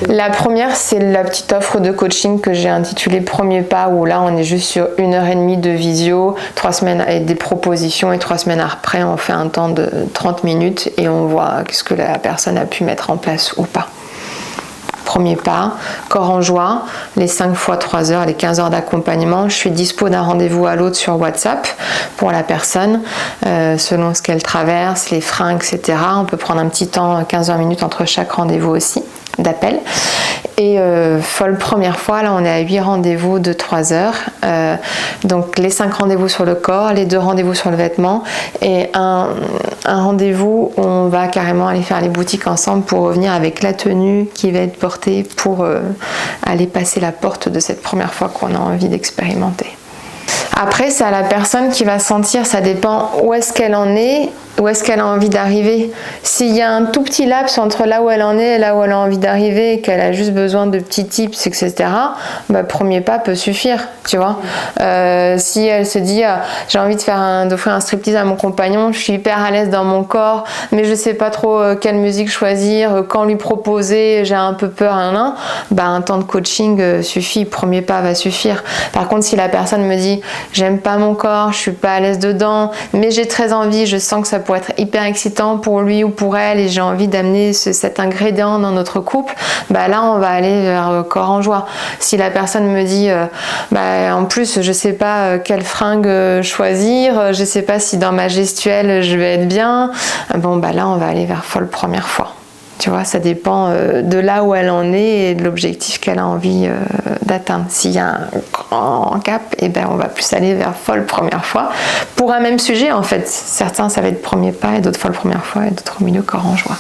La première, c'est la petite offre de coaching que j'ai intitulée Premier pas, où là on est juste sur 1h30 de visio, 3 semaines et des propositions, et 3 semaines après on fait un temps de 30 minutes et on voit ce que la personne a pu mettre en place ou pas. Premier pas, corps en joie, les 5 fois 3 heures, les 15 heures d'accompagnement. Je suis dispo d'un rendez-vous à l'autre sur WhatsApp pour la personne, selon ce qu'elle traverse, les freins, etc. On peut prendre un petit temps, 15-20 minutes entre chaque rendez-vous aussi, d'appel. Et folle première fois, là on est à 8 rendez-vous de 3 heures. Donc les 5 rendez-vous sur le corps, les 2 rendez-vous sur le vêtement et un rendez-vous où on va carrément aller faire les boutiques ensemble pour revenir avec la tenue qui va être portée pour aller passer la porte de cette première fois qu'on a envie d'expérimenter. Après, c'est à la personne qui va sentir, ça dépend où est-ce qu'elle en est, où est-ce qu'elle a envie d'arriver. S'il y a un tout petit laps entre là où elle en est et là où elle a envie d'arriver, et qu'elle a juste besoin de petits tips, etc., bah, premier pas peut suffire, tu vois. Si elle se dit, j'ai envie d'offrir un striptease à mon compagnon, je suis hyper à l'aise dans mon corps, mais je sais pas trop quelle musique choisir, quand lui proposer, j'ai un peu peur, bah, un temps de coaching suffit, premier pas va suffire. Par contre, si la personne me dit, j'aime pas mon corps, je suis pas à l'aise dedans, mais j'ai très envie, je sens que ça pourrait être hyper excitant pour lui ou pour elle et j'ai envie d'amener cet ingrédient dans notre couple, bah là on va aller vers corps en joie. Si la personne me dit bah en plus je sais pas quelle fringue choisir, je sais pas si dans ma gestuelle je vais être bien, bon bah là on va aller vers folle première fois. Tu vois, ça dépend de là où elle en est et de l'objectif qu'elle a envie d'atteindre. S'il y a un grand cap, et ben on va plus aller vers folle première fois. Pour un même sujet, en fait. Certains, ça va être premier pas, et d'autres folle première fois, et d'autres au milieu corps en joie.